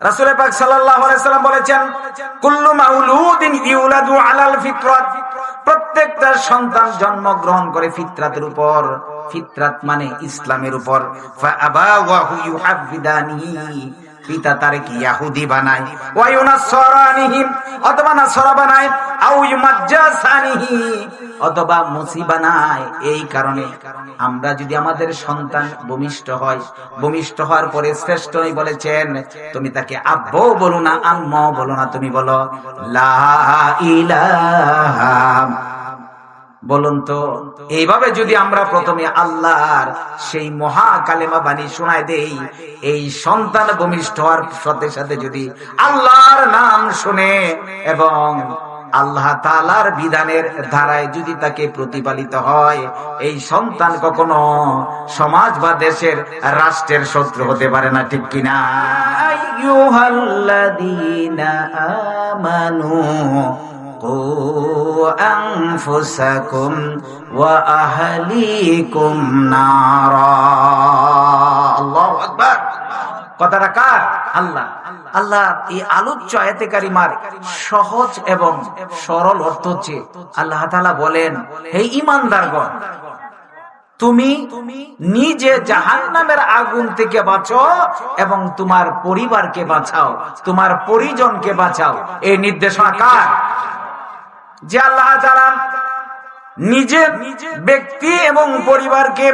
রাসূল পাক সাল্লাল্লাহু আলাইহি সাল্লাম বলেছেন, কুল্লু মাউলুদিন ইউলাদু আলাল ফিতরাত, প্রত্যেকটা সন্তান জন্মগ্রহণ করে ফিতরাতের উপর। ফিতরাত মানে ইসলামের উপর। ফা আবাওয়াহু ইউহাফিদানিহি, পিতা তারে কি ইহুদি বানায়, ওয়া ইউনাসরানিহি, অথবা নাসারা বানায়, আও ইউমাজ্জাসানিহি, অথবা মুসি বানায়। এই কারণে আমরা যদি আমাদের সন্তান ভূমিষ্ঠ হয়, ভূমিষ্ঠ হওয়ার পরে শ্রেষ্ঠ নবী বলেছেন, তুমি তাকে আব্বু বলো না, আম্মা বলো না, তুমি বলো লা ইলাহা। বলুন তো, এইভাবে যদি আমরা প্রথমে আল্লাহর সেই মহা কালেমা বাণী শোনায় দেই, এই সন্তান ভূমিষ্ঠ হওয়ার সাথে সাথে যদি আল্লাহর নাম শুনে এবং আল্লাহ তাআলার বিধানের ধারায় যদি তাকে প্রতিপালিত হয়, এই সন্তান কখনো সমাজ বা দেশের রাষ্ট্রের শত্রু হতে পারে না, ঠিক কিনা? আইয়ুহাল্লাযীনা আমানু কু আনফুসাকুম ওয়া আহলিকুম নারা। আল্লাহু আকবার। কথাটা কার? আল্লাহ। আল্লাহ এই আলোচ্য আয়াতে কারিমার সহজ এবং সরল অর্থ হচ্ছে, আল্লাহ তাআলা বলেন, হে ঈমানদারগণ, তুমি নিজে জাহান্নামের আগুন থেকে বাঁচো এবং তোমার পরিবারকে বাঁচাও, তোমার পরিজনকে বাঁচাও। এই নির্দেশনা কার? যে আল্লাহ তাআলা নিজের ব্যক্তি এবং পরিবারকে,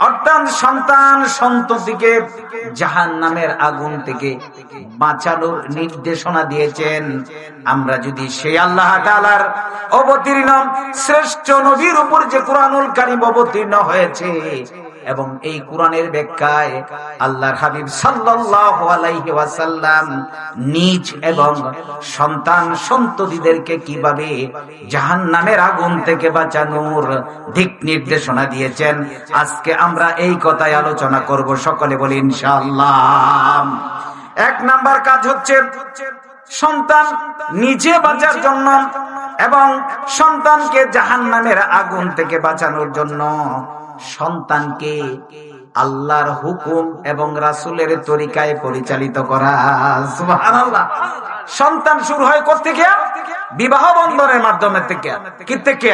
অর্থাৎ সন্তান সন্ততিকে জাহান্নামের আগুন থেকে বাঁচানোর নির্দেশনা দিয়েছেন। আমরা যদি সেই আল্লাহ তাআলার অবতীর্ণ শ্রেষ্ঠ নবীর উপর যে কুরআনুল কারীম অবতীর্ণ হয়েছে, এবং এই কুরআনের ব্যাখ্যায় আল্লাহর হাবিব সাল্লাল্লাহু আলাইহি ওয়াসাল্লাম নিজ এবং সন্তান সন্ততিদেরকে কিভাবে জাহান্নামের আগুন থেকে বাঁচানোর দিক নির্দেশনা দিয়েছেন, আজকে আমরা এই কথাই আলোচনা করব। সকলে বলি ইনশাআল্লাহ। এক নাম্বার কাজ হচ্ছে সন্তান নিজে বাঁচার জন্য এবং সন্তানকে জাহান্নামের আগুন থেকে বাঁচানোর জন্য সন্তানকে আল্লাহর হুকুম এবং রাসূলের তরিকায় পরিচালিত করা। সুবহানাল্লাহ। সন্তান শুরু হয় কোথা থেকে? বিবাহ বন্ধনের মাধ্যমে থেকে। কি থেকে?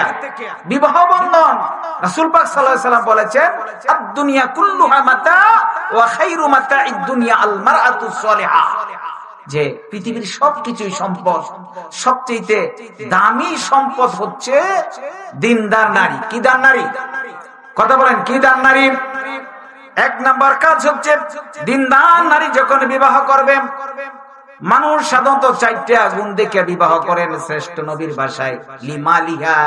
বিবাহ বন্ধন। রাসূল পাক সাল্লাল্লাহু আলাইহি ওয়াসাল্লাম বলেছেন, আদ-দুনিয়া কুল্লুহা মাতা ওয়া খায়রু মাতা'id দুনিয়া আল মারআতুস সালিহা, যে পৃথিবীর সবকিছুই সম্পদ, সবচেয়ে দামি সম্পদ হচ্ছে দিনদার নারী। কি দান নারী? কথা বলেন, কি দান নারী? এক নাম্বার কাজ হচ্ছে দিনদার নারী যখন বিবাহ করবে, মানুষ সাধারণত চারটে আগুন দেখে বিবাহ করেন। শ্রেষ্ঠ নবীর ভাষায় লিমালিহা,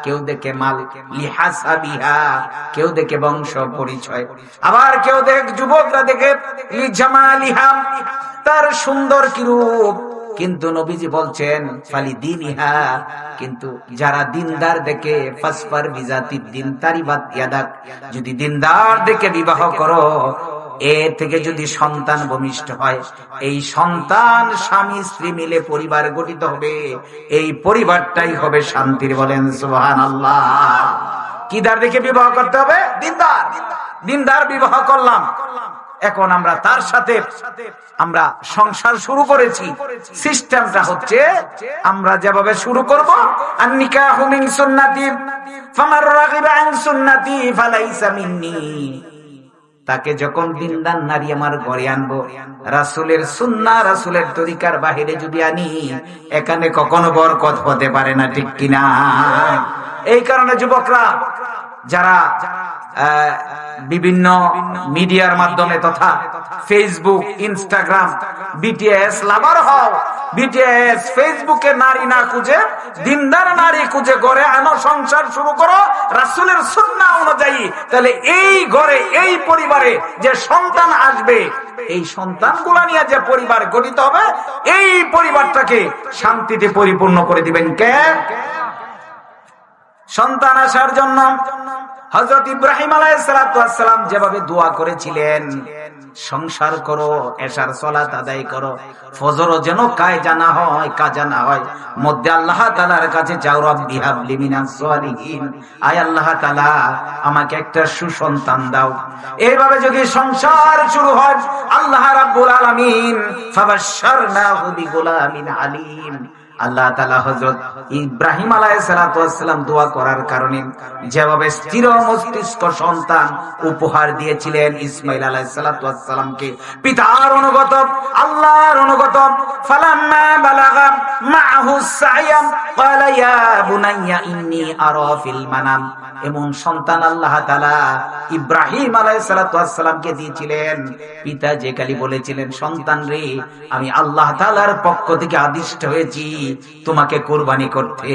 কেউ দেখে মাল, লিহাসাবিহা, কেউ দেখে বংশ পরিচয়, আবার কেউ দেখে, যুবকরা দেখে লিজামালিহা, তার সুন্দর কি রূপ। কিন্তু নবীজি বলছেন ফালি দিনিহা, কিন্তু যারা দিনদার দেখে ফাসফার বিজাতি দিন তারিবাত ইয়াদাক, যদি দিনদার দেখে বিবাহ করো, এ থেকে যদি সন্তান ভূমিষ্ঠ হয়, এই সন্তান স্বামী স্ত্রী মিলে পরিবার গঠিত হবে, এই পরিবারটাই হবে শান্তির। বলেন সুবহানাল্লাহ। কিদার দেখে বিবাহ করতে হবে? দিনদার। দিনদার বিবাহ করলাম, এখন আমরা তার সাথে আমরা সংসার শুরু করেছি। সিস্টেমটা হচ্ছে আমরা যেভাবে শুরু করব, আন-নিকাহু মিন সুন্নতি ফামান রাগিবা আন সুন্নতি ফালাইসা মিন্নি। তাকে যখন দিনদার নারী আমার ঘরে আনবো, রাসূলের সুন্নাহ রাসূলের তরিকার বাহিরে যদি আনি, এখানে কখনো বরকত হতে পারে না, ঠিক কিনা? এই কারণে যুবকরা যারা বিভিন্ন মিডিয়ার মাধ্যমে তথা ফেসবুক, ইনস্টাগ্রাম, বিটিএস লাভার হও, বিটিএস ফেসবুকে নারী না খুঁজে দিনদার নারী খুঁজে ঘরে আনো, সংসার শুরু করো রাসূলের সুন্নাহ অনুযায়ী। তাহলে এই ঘরে, এই পরিবারে যে সন্তান আসবে, এই সন্তানগুলা নিয়ে যে পরিবার গঠিত হবে, এই পরিবারটাকে শান্তিতে পরিপূর্ণ করে দিবেন কে? সন্তান আসার জন্য হযরত ইব্রাহিম আলাইহিস সালাতু ওয়াস সালাম যেভাবে দোয়া করেছিলেন, সংসার করো, এশার সালাত আদায় করো, ফজরও যেন কাজা না হয়, মধ্যে আল্লাহ তাআলার কাছে চাও, রব্বি হাবলি মিনাস সালিহিন, আয় আল্লাহ তাআলা আমাকে একটা সুসন্তান দাও। এইভাবে যদি সংসার শুরু হয়, আল্লাহ রাব্বুল আলামিন ফাবাশশারনাহু বিগুলামিন আলীম, আল্লাহ তাআলা হযরত ইব্রাহিম আলাইহিস সালাতু ওয়াস সালাম দোয়া করার কারণে যেভাবে স্থির মস্তিষ্ক সন্তান উপহার দিয়েছিলেন ইসমাঈল আলাইহিস সালাতু ওয়াস সালামকে, পিতার অনুগত, আল্লাহর অনুগত, ফালাম্মা বালাগা মাআহু সাইয়াম ক্বালা ইয়া বুনাইয়া ইন্নী আরা ফিল মানাম, এমন সন্তান আল্লাহ তাআলা ইব্রাহিম আলাইহিস সালাতু ওয়াস সালামকে দিয়েছিলেন। পিতা যে কালি বলেছিলেন, সন্তান রে, আমি আল্লাহ তাআলার পক্ষ থেকে আদিষ্ট হয়েছি তোমাকে কুরবানি করতে।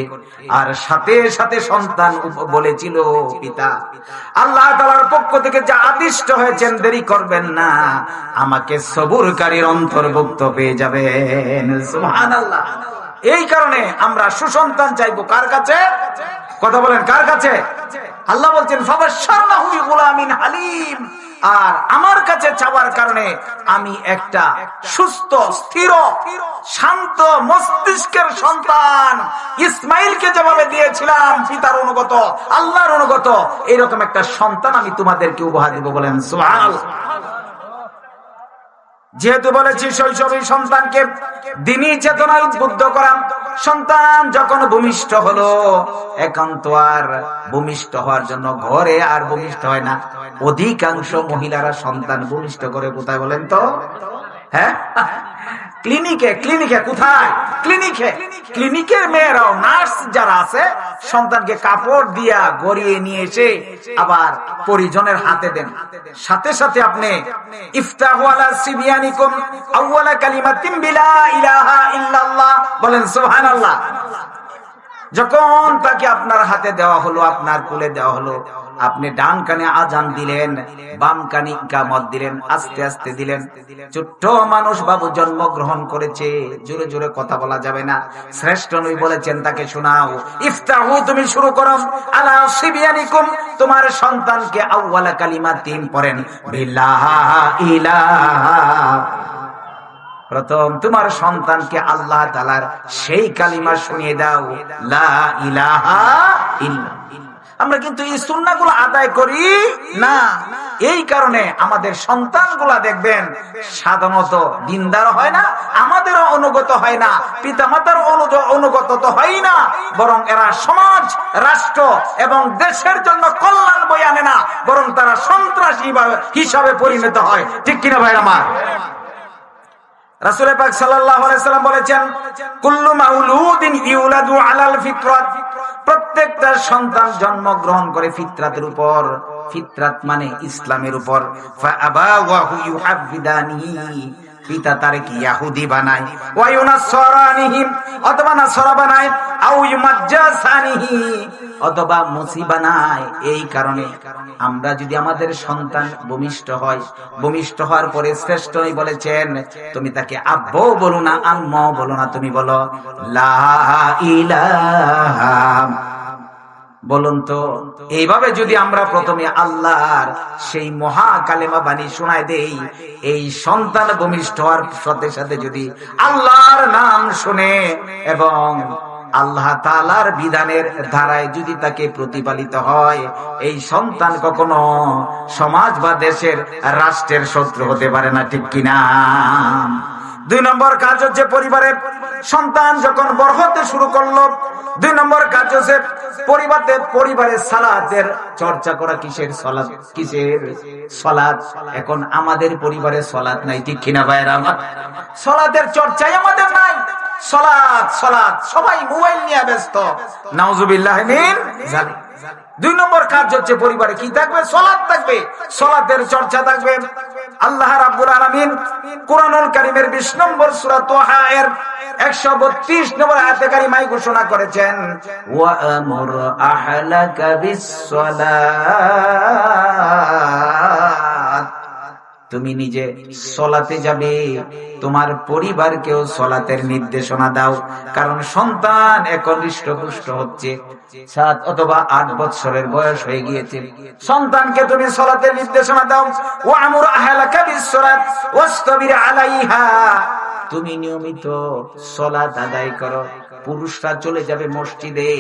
আর সাথে সাথে সন্তান বলেছিল, পিতা আল্লাহ তাআলার পক্ষ থেকে যা আদিষ্ট হয়েছেন, দেরি করবেন না, আমাকে সবুরকারীর অন্তর্ভুক্ত পেয়ে যাবেন। সুবহানাল্লাহ। এই কারণে আমরা সুসন্তান চাইবো কার কাছে? কথা বলেন, কার কাছে? আল্লাহ বলছেন ফাবাশশারনাহু বিগুলামিন হালিম, আর আমার কাছে চাওয়ার কারণে আমি একটা সুস্থ, স্থির, শান্ত মস্তিষ্কের সন্তান ইসমাইলকে যেভাবে দিয়েছিলাম, পিতার অনুগত, আল্লাহর অনুগত, এরকম একটা সন্তান আমি তোমাদেরকে উপহার দিব। বলেন সুবহানাল্লাহ। যেহেতু বলেছি শৈশবেই সন্তানকে দ্বীনি চেতনায় উদ্বুদ্ধ করা, সন্তান যখন ভূমিষ্ঠ হলো, এখন তো আর ভূমিষ্ঠ হওয়ার জন্য ঘরে আর ভূমিষ্ঠ হয় না। অধিকাংশ মহিলারা সন্তান ভূমিষ্ঠ করে কোথায় বলেন তো? হ্যাঁ, ক্লিনিকে। কোথায়? ক্লিনিকের মেয়েরাও, নার্স যারা আছে, সন্তানকে কাপড় দিয়া গড়িয়ে নিয়ে এসে আবার পরিজনের হাতে দেন। সাথে সাথে আপনি ইফতাহু আলা সিবিয়ানিকুম আউয়ালা কালিমাতিন বিলা ইলাহা ইল্লাল্লাহ, বলেন সুবহানাল্লাহ। যখন তাকে আপনার হাতে দেওয়া হলো, আপনার কোলে দেওয়া হলো, আপনি ডান কানে আজান দিলেন, বাম কানে ইকামত দিলেন, আস্তে আস্তে দিলেন। ছোট্ট মানুষ বাবু জন্মগ্রহণ করেছে, জোরে জোরে কথা বলা যাবে না। শ্রেষ্ঠ নবী বলেছেন তাকে শোনাও, ইফতাহু, তুমি শুরু করো, আলা সিবিয়ানিকুম, তোমার সন্তানকে আউয়ালা কালিমাতিন পড়েন, বিলা ইলাহা, প্রথম তোমার সন্তানকে আল্লাহ তাআলার সেই কালিমা শুনিয়ে দাও, লা ইলাহা ইল্লাল্লাহ। আমরা কিন্তু এই সুন্নাহগুলো আদায় করি না। এই কারণে আমাদের সন্তানগুলা দেখবেন সাধারণত দিনদার হয় না, আমাদেরও অনুগত হয় না, পিতামাতার অনুগত তো হয় না, বরং এরা সমাজ, রাষ্ট্র এবং দেশের জন্য কল্যাণ বয়ে আনে না, বরং তারা সন্ত্রাসী হিসাবে পরিণত হয়। ঠিক কিনা ভাই আমার? রাসূল পাক সাল্লাল্লাহু আলাইহি সাল্লাম বলেছেন, কুল্লু মাউলুদিন ইউলাদু আলাল ফিতরাত, প্রত্যেকটা সন্তান জন্মগ্রহণ করে ফিতরাতের উপর। ফিতরাত মানে ইসলামের উপর। ফাআবাওয়াহু ইউহাফিদানিহি, পিতা তারে কি ইহুদি বানায়, ওয়া ইউনাসরানিহি, অথবা নাসারা বানায়, আও ইউমাজ্জাসানিহি, অথবা মুসি বানায়। এই কারণে আমরা যদি আমাদের সন্তান ভূমিষ্ঠ হয়, ভূমিষ্ঠ হওয়ার পরে শ্রেষ্ঠ নবী বলেছেন, তুমি তাকে আব্বু বলো না, আম্মু বলো না, তুমি বলো লা ইলাহা। বলুন তো, এইভাবে যদি আমরা প্রথমে আল্লাহর সেই মহা কালেমা বাণী শোনায় দেই, এই সন্তান ভূমিষ্ঠ হওয়ার সাথে সাথে যদি আল্লাহর নাম শুনে এবং আল্লাহ তাআলার বিধানের ধারায় যদি তাকে প্রতিপালিত হয়, এই সন্তান কখনো সমাজ বা দেশের, রাষ্ট্রের শত্রু হতে পারে না। ঠিক কিনা? 2 নম্বর কাজ হচ্ছে, পরিবারের সন্তান যখন বড় হতে শুরু করলো, 2 নম্বর কাজ হচ্ছে পরিবারে সালাতের চর্চা করা। কিসের সালাত? এখন আমাদের পরিবারে সালাত নাই। ঠিক কিনা ভাইরা আমার? সালাতের চর্চাই আমাদের নাই। সালাত সবাই মোবাইল নিয়ে ব্যস্ত। নাউজুবিল্লাহ মিন যালিক। 2 নম্বর কাজ হচ্ছে পরিবারে কি থাকবে? সালাত থাকবে, সালাতের চর্চা থাকবে। আল্লাহ রাব্বুল আলামিন কুরআনুল কারীমের 20 নম্বর সূরা তাহা এর 132 নম্বর আয়াতে কারিমায় ঘোষণা করেছেন, ওয়া আমুর আহলাকা বিস সালাত, তুমি নিজে সলাতে যাবে, তোমার পরিবারকেও সলাতের নির্দেশনা দাও। কারণ সন্তান এখন হৃষ্টপুষ্ট হচ্ছে, 7 অথবা 8 বছরের বয়স হয়ে গিয়েছে। সন্তানকে তুমি সলাতের নির্দেশনা দাও। ওয়ামুর আহলাকা বিসসালাত ওয়াসতাবির আলাইহা, তুমি নিয়মিত সলাত আদায় করো। পুরুষরা চলে যাবে মসজিদে,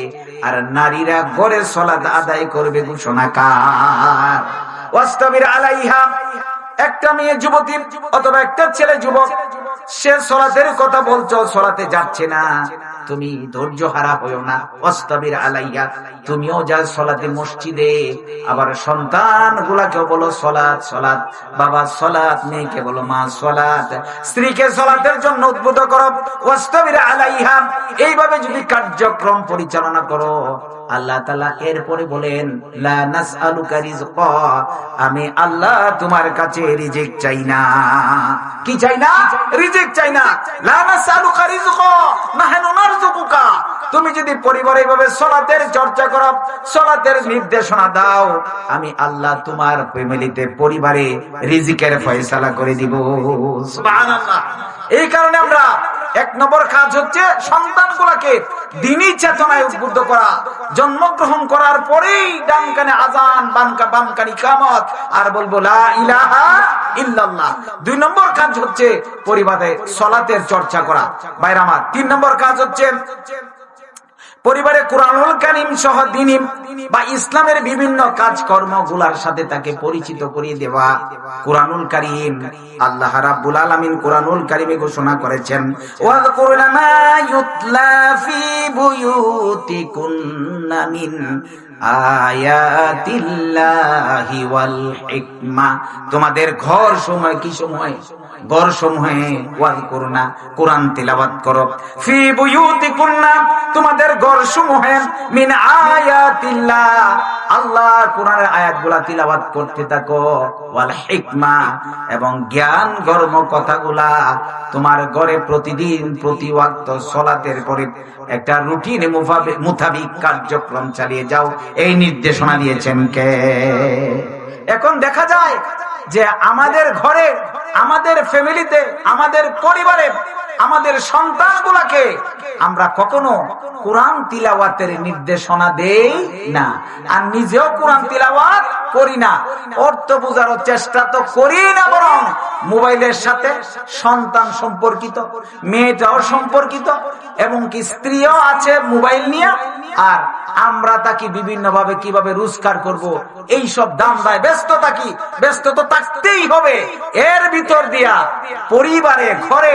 আর নারীরা ঘরে সলাত আদায় করবে। ঘোষণা কার? ওয়াসতাবির আলাইহা। একটা মেয়ে যুবতী অথবা একটা ছেলে যুবক, সে সলাতের কথা বলছো, সলাতে যাচ্ছে না, তুমি ধৈর্য হারা হইও না। ওয়াসতাবির আলাইহা, তুমিও যা সলাতে মসজিদে। আবার সন্তান গুলাকেও বলো সলাত সলাত, বাবা সলাত, মেয়েকে বলো মা সলাত, স্ত্রীকে সলাতের জন্য উদ্বুদ্ধ করো। ওয়াসতাবির আলাইহা, এইভাবে যদি কার্যক্রম পরিচালনা করো, আল্লাহ তাআলা এরপরে বলেন লা নাসআলুকা রিজকা, আমি আল্লাহ তোমার কাছে রিজিক চাই না। কি চাই না? রিজিক চাই না। লা নাসআলুকা রিজকা নাহনু নারযুকুকা। তুমি যদি পরিবারে এভাবে সালাতের চর্চা করো, সালাতের নির্দেশনা দাও, আমি আল্লাহ তোমার ফ্যামিলিতে, পরিবারে রিজিকের ফয়সালা করে দিব। সুবহানাল্লাহ। এই কারণে আমরা 1 নম্বর কাজ হচ্ছে সন্তানগুলোকে দ্বীনি চেতনায় উদ্বুদ্ধ করা। জন্মগ্রহণ করার পরেই ডান কানে আযান, বাম কানে ইকামত, আর বলবো লা ইলাহা ইল্লাল্লাহ। 2 নম্বর কাজ হচ্ছে পরিবারে সালাতের চর্চা করা। ভাইরা আমার, 3 নম্বর কাজ হচ্ছে পরিবারে কুরআনুল কারীম সহ দ্বীনি বা ইসলামের বিভিন্ন কাজকর্ম গুলার সাথে তাকে পরিচিত করিয়ে দেওয়া। কুরআনুল কারীম, আল্লাহ রাব্বুল আলামিন কুরআনুল কারীমে ঘোষণা করেছেন ওয়াযকুরনা মা ইউতলা ফি বুয়ুতিকুন্না মিন আয়াতিল্লাহি ওয়াল হিকমা। তোমাদের ঘর সময় কি সময়? ঘর সমূহে ওয়াযকুরনা, কুরআন তিলাওয়াত করো। ফি বুয়ুতিকুন্না, তোমাদের ঘর সমূহে, মিন আয়াতিল্লাহ, আল্লাহর কোরআনের আয়াতগুলা তিলাওয়াত করতে থাকো। ওয়াল হিকমা, এবং জ্ঞান গর্ম কথাগুলা তোমার ঘরে প্রতিদিন প্রতি ওয়াক্ত সালাতের পরে একটা রুটিন মোতাবেক কার্যক্রম চালিয়ে যাও। এই নির্দেশনা দিয়েছেন কে? এখন দেখা যায় যে আমাদের ঘরে, আমাদের ফ্যামিলিতে, আমাদের পরিবারে, আমাদের সন্তানগুলোকে আমরা কখনো কোরআন তিলাওয়াতের নির্দেশনা দেই না, আর নিজেও কোরআন তিলাওয়াত করি না। অর্থ বোঝার চেষ্টা তো করি না, বরং মোবাইলের সাথে সন্তান সম্পর্কিত, মেয়েটাও সম্পর্কিত, এবং কি স্ত্রীও আছে মোবাইল নিয়ে, আর আমরা তাকে বিভিন্ন ভাবে কিভাবে রোজগার করব, এই সব দান্দায় ব্যস্ত থাকি। ব্যস্ত তো থাকতেই হবে। এর ভিতর দিয়া পরিবারে, ঘরে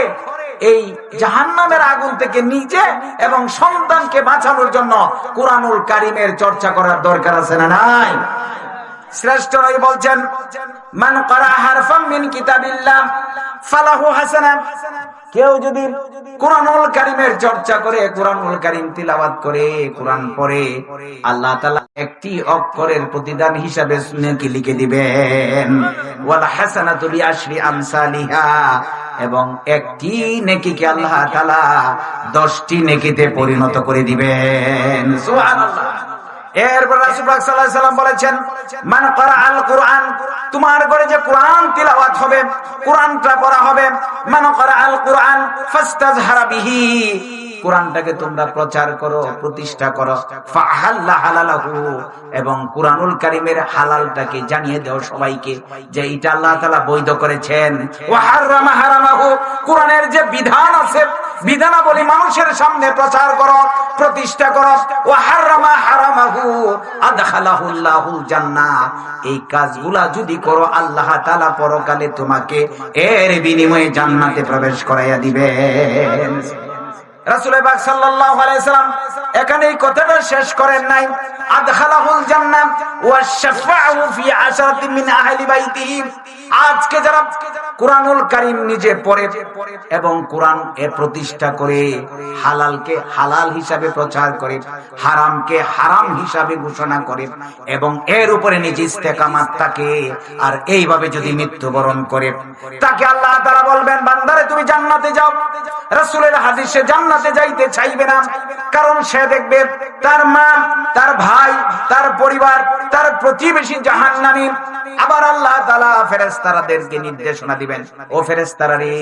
এই জাহান্নামের আগুন থেকে নিজে এবং সন্তানকে বাঁচানোর জন্য কুরআনুল কারীমের চর্চা করার দরকার আছে না নাই? শ্রেষ্ঠ নবী বলছেন মান ক্বারা হারফাম মিন কিতাবিল্লাহ ফালাহু হাসানা। কেউ যদি কুরআনুল কারীমের চর্চা করে, কুরআনুল কারীম তিলাওয়াত করে, কোরআন পড়ে, আল্লাহ তাআলা একটি অক্ষরের প্রতিদান হিসাবে নেকি লিখে দিবেন। ওয়াল হাসানাতু বিআশরি আমসালিহা, এবং একটি নেকিকে আল্লাহ তাআলা 10টি নেকিতে পরিণত করে দিবেন। সুবহানাল্লাহ। এরপর রাসূলুল্লাহ সাল্লাল্লাহু আলাইহি ওয়াসাল্লাম বলেছেন মান ক্বারাআল কুরআন, তোমার ঘরে যে কোরআন তিলাওয়াত হবে, কোরআনটা পড়া হবে, মান ক্বারাআল কুরআন ফাস্তাজহারা বিহি, কোরআনটাকে তোমরা প্রচার করো, প্রতিষ্ঠা করো। ফাহাল্লা হালালাহু, এবং কুরআনুল কারীমের হালালটাকে জানিয়ে দাও সবাইকে যে এটা আল্লাহ তাআলা বৈধ করেছেন। ওয়া হারামা হারামাহু, কোরআনের যে বিধান আছে, বিধানাবলী মানুষের সামনে প্রচার করো, প্রতিষ্ঠা করো। ওয়া হারামা হারামাহু আদখালাহুল্লাহুল জান্নাহ, এই কাজগুলা যদি করো আল্লাহ তাআলা পরকালে তোমাকে এর বিনিময়ে জান্নাতে প্রবেশ করাইয়া দিবেন। রাসূল পাক সাল্লাল্লাহু আলাইহি সাল্লাম এখানে এই কথাটা শেষ করেন নাই। আদখালাহুল জান্নাহ ওয়া শাফাআহু ফি আশরাতিন মিন আহলি বাইতিহি। আজকে যারা কুরআনুল কারীম নিজে পড়ে এবং কোরআন এ প্রতিষ্ঠা করে, হালালকে হালাল হিসাবে প্রচার করে, হারামকে হারাম হিসাবে ঘোষণা করে এবং এর উপরে নিজে ইস্তেকামাত থাকে, আর এইভাবে যদি মৃত্যুবরণ করে, তাকে আল্লাহ তাআলা বলবেন, বান্দারে তুমি জান্নাতে যাও। রাসূলের হাদিসে জান্নাতে যাইতে চাইবে না, কারণ সে দেখবে তার মা, তার ভাই, তার পরিবার, তার প্রতিবেশী জাহান্নামী। আবার আল্লাহ তাআলা ফেরেশতাদেরকে নির্দেশনা দিবেন, ও ফেরেশতারা রে,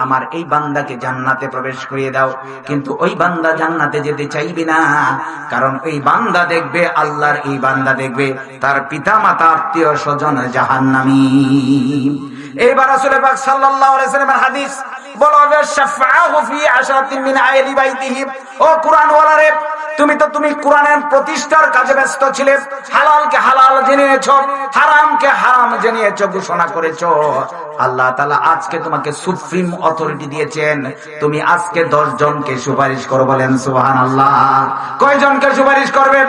আমার এই বান্দাকে জান্নাতে প্রবেশ করিয়ে দাও। কিন্তু ওই বান্দা জান্নাতে যেতে চাইবে না, কারণ ওই বান্দা দেখবে, আল্লাহর এই বান্দা দেখবে তার পিতা মাতা আত্মীয় স্বজন জাহান্নামী। এইবার রাসূল পাক সাল্লাল্লাহু আলাইহি ওয়াসাল্লামের হাদিস বলা হবে, শাফাআহু ফি আশরাতিন মিন আহলি বাইতিহি। ও কুরআন ওয়ালারে, তুমি কোরআনের প্রতিষ্ঠার কাজে ব্যস্ত ছিলে, হালালকে হালাল জেনেছো, হারামকে হারাম জেনেছো, ঘোষণা করেছো। আল্লাহ তাআলা আজকে তোমাকে সুপ্রিম অথরিটি দিয়েছেন, তুমি আজকে 10 জনকে সুপারিশ করো, বলেন সুবহানাল্লাহ। কয়জনকে সুপারিশ করবে?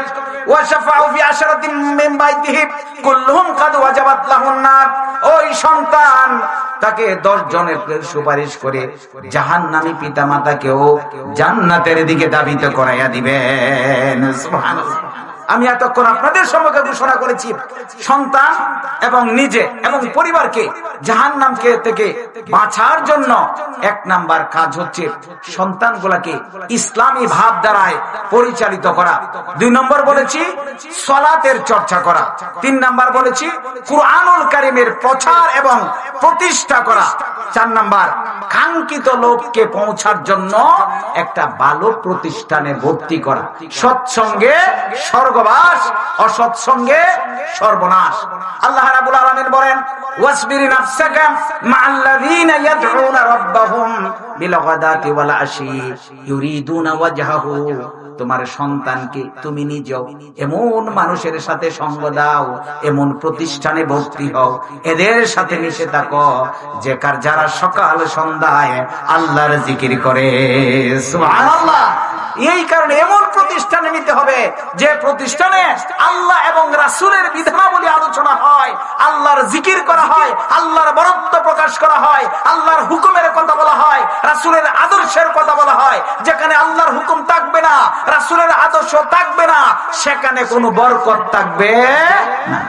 ওয়া শাফাউ ফি আশরাতিন মিন বাইতিহি কুল্লুহুম কাদ ওয়াজাবাত লাহুন নার। ওই সন্তান তাকে 10 জনের সুপারিশ করে জাহান্নামী পিতামাতাকেও জান্নাতের দিকে ধাবিত করাইয়া দিবেন। সুবহানাল্লাহ। আমি এতক্ষণ আপনাদের সম্মুখে ঘোষণা করেছি, সন্তান এবং নিজে এবং পরিবারকে জাহান্নাম থেকে বাঁচার জন্য 1 নাম্বার কাজ হচ্ছে সন্তানগুলোকে ইসলামী ভাব দ্বারায় পরিচালিত করা। 2 নম্বর বলেছি সালাতের চর্চা করা। 3 নাম্বার বলেছি কুরআনুল কারীমের প্রচার এবং প্রতিষ্ঠা করা। 4 নাম্বার কাঙ্ক্ষিত লোককে পৌঁছার জন্য একটা ভালো প্রতিষ্ঠানে ভর্তি করা। সৎসঙ্গে স্বর্গবাস, অসৎসঙ্গে সর্বনাশ। আল্লাহ রাব্বুল আলামিন বলেন, ওয়াসবির নাফসাকা মা'আল্লাযীনা ইয়াদউনা রাব্বাহুম বিল গাদাতি ওয়াল আশি ইউরিদুনা ওয়াজহাহু। তোমার সন্তানকে তুমি নিজেও এমন মানুষের সাথে সঙ্গ দাও, এমন প্রতিষ্ঠানে ভর্তি হও, এদের সাথে মিশে থাকো যারা সকাল সন্ধ্যায় আল্লাহর জিকির করে। সুবহানাল্লাহ। এই কারণে এমন প্রতিষ্ঠানে নিতে হবে যে প্রতিষ্ঠানে আল্লাহ এবং রাসূলের বিধানাবলী আলোচনা হয়, আল্লাহর জিকির করা হয়, আল্লাহর বরত্ব প্রকাশ করা হয়, আল্লাহর হুকুমের কথা বলা হয়, রাসূলের আদর্শের কথা বলা হয়। যেখানে আল্লাহর হুকুম থাকবে না, রাসূলের আদর্শ থাকবে না, সেখানে কোনো বরকত থাকবে না।